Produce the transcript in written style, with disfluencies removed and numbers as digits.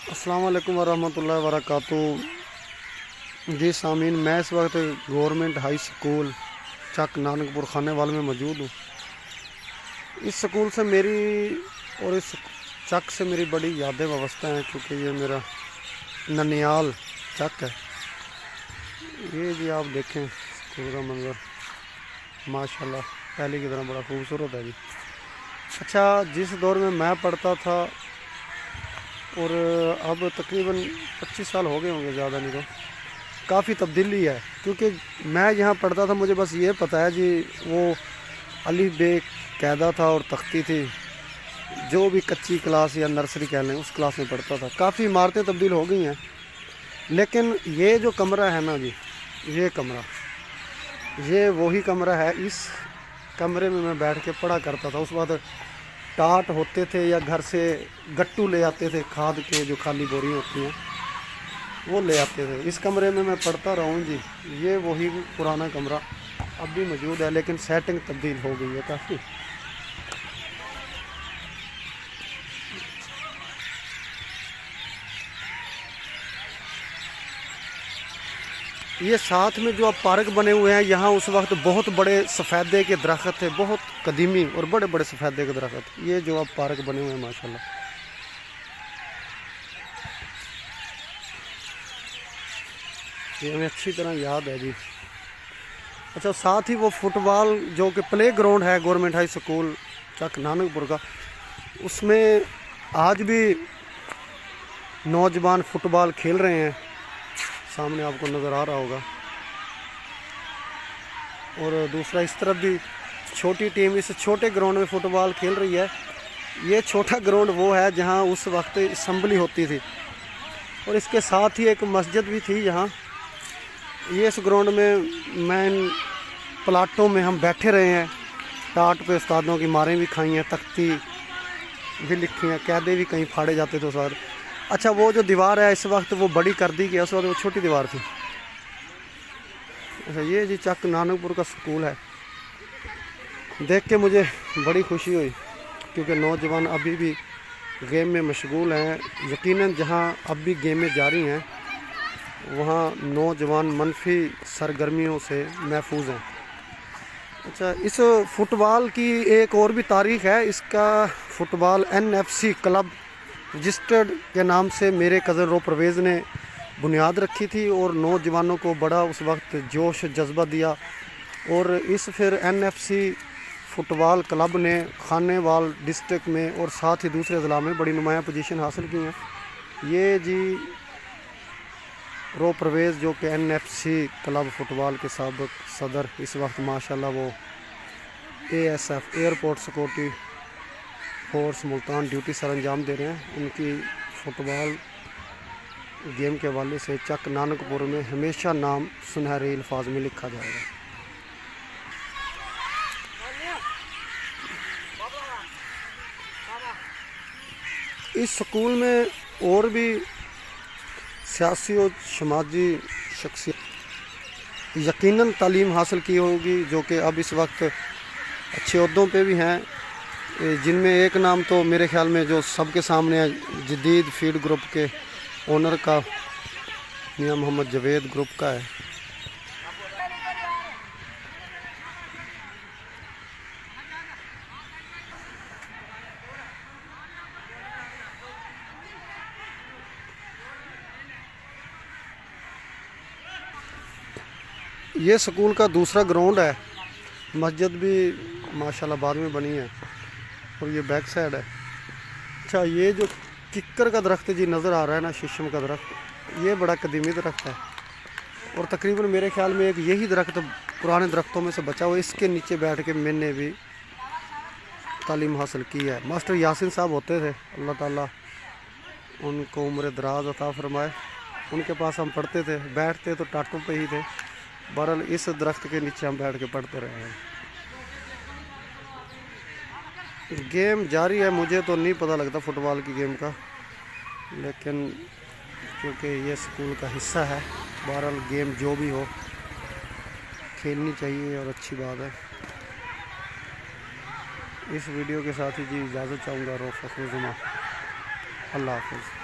अस्सलाम वालेकुम वरहमतुल्लाहि वबरकातुहू। जी सामीन, मैं इस वक्त गवर्नमेंट हाई स्कूल चक नानकपुर खानेवाल में मौजूद हूँ। इस स्कूल से मेरी और इस चक से मेरी बड़ी यादें वाबस्ता हैं, क्योंकि ये मेरा ननियाल चक है। ये जी आप देखें स्कूल का मंजर, माशाल्लाह पहले की तरह बड़ा खूबसूरत है जी। अच्छा, जिस दौर में मैं पढ़ता था और अब तकरीबन 25 साल हो गए होंगे, ज़्यादा नहीं तो, काफ़ी तब्दीली है। क्योंकि मैं यहाँ पढ़ता था, मुझे बस ये पता है जी, वो अलिफ बे कायदा था और तख्ती थी। जो भी कच्ची क्लास या नर्सरी कह लें, उस क्लास में पढ़ता था। काफ़ी इमारतें तब्दील हो गई हैं, लेकिन ये जो कमरा है ना जी, ये कमरा, ये वही कमरा है। इस कमरे में मैं बैठ के पढ़ा करता था। उस वक्त टाट होते थे या घर से गट्टू ले आते थे, खाद के जो खाली बोरी होती हैं वो ले आते थे। इस कमरे में मैं पढ़ता रहा हूँ जी। ये वही पुराना कमरा अब भी मौजूद है, लेकिन सेटिंग तब्दील हो गई है काफ़ी। ये साथ में जो अब पार्क बने हुए हैं, यहाँ उस वक्त बहुत बड़े सफ़ेदे के दरख्त थे, बहुत कदीमी और बड़े बड़े सफ़ेदे के दरख्त। ये जो अब पार्क बने हुए हैं माशाल्लाह, ये हमें अच्छी तरह याद है जी। अच्छा, साथ ही वो फुटबॉल जो कि प्ले ग्राउंड है गवर्नमेंट हाई स्कूल चक नानकपुर का, उसमें आज भी नौजवान फुटबॉल खेल रहे हैं। सामने आपको नज़र आ रहा होगा। और दूसरा इस तरफ भी छोटी टीम इस छोटे ग्राउंड में फ़ुटबॉल खेल रही है। ये छोटा ग्राउंड वो है जहाँ उस वक्त असम्बली होती थी, और इसके साथ ही एक मस्जिद भी थी यहाँ। ये इस ग्राउंड में मैं इन प्लाटों में हम बैठे रहे हैं। टाट पे उस्तादों की मारें भी खाई हैं, तख्ती भी लिखी हैं, कैदे भी कहीं फाड़े जाते थे उस वक्त। अच्छा, वो जो दीवार है इस वक्त वो बड़ी कर दी गई, उस वक्त वो छोटी दीवार थी। अच्छा, ये जी चक नानकपुर का स्कूल है। देख के मुझे बड़ी खुशी हुई, क्योंकि नौजवान अभी भी गेम में मशगूल हैं। यकीनन जहाँ अब भी गेमें जारी हैं, वहाँ नौजवान मनफी सरगर्मियों से महफूज हैं। अच्छा, इस फ़ुटबॉल की एक और भी तारीख़ है। इसका फ़ुटबॉल NFC क्लब रजिस्टर्ड के नाम से मेरे कज़न रो परवेज़ ने बुनियाद रखी थी, और नौजवानों को बड़ा उस वक्त जोश जज्बा दिया। और इस फिर NFC फ़ुटबॉल क्लब ने खानेवाल डिस्ट्रिक्ट में और साथ ही दूसरे ज़िला में बड़ी नुमायाँ पोजीशन हासिल की हैं। ये जी रो परवेज़ जो कि NFC क्लब फ़ुटबॉल के साबिक़ सदर, इस वक्त माशाल्लाह वो ASF airport security force Multan duty sir अंजाम दे रहे हैं। उनकी फ़ुटबॉल गेम के हवाले से चक नानकपुर में हमेशा नाम सुनहरे अल्फाज में लिखा जाएगा। इस स्कूल में और भी सियासी और समाजी शख्सियत यकीनन तालीम हासिल की होगी, जो कि अब इस वक्त अच्छे ओहदों पे भी हैं। जिनमें एक नाम तो मेरे ख्याल में जो सबके सामने है, जदीद फीड ग्रुप के ओनर का मियां मोहम्मद जवेद ग्रुप का है। ये स्कूल का दूसरा ग्राउंड है। मस्जिद भी माशाल्लाह बाद में बनी है, और ये बैक साइड है। अच्छा, ये जो किक्कर का दरख्त जी नज़र आ रहा है ना, शीशम का दरख्त, ये बड़ा कदीमी दरख्त है, और तकरीबन मेरे ख्याल में एक यही दरख्त पुराने दरख्तों में से बचा हुआ। इसके नीचे बैठ के मैंने भी तालीम हासिल की है। मास्टर यासिन साहब होते थे, अल्लाह ताला उनको उम्र दराज अता फरमाए। उनके पास हम पढ़ते थे, बैठते तो टाटों पे ही थे। बहरहाल इस दरख्त के नीचे हम बैठ के पढ़ते रहे हैं। गेम जारी है। मुझे तो नहीं पता लगता फ़ुटबॉल की गेम का, लेकिन क्योंकि ये स्कूल का हिस्सा है, बहरहाल गेम जो भी हो खेलनी चाहिए और अच्छी बात है। इस वीडियो के साथ ही जी इजाज़त चाहूँगा। रोफ़ फ़खरुज़्ज़मा, अल्लाह हाफ़िज़।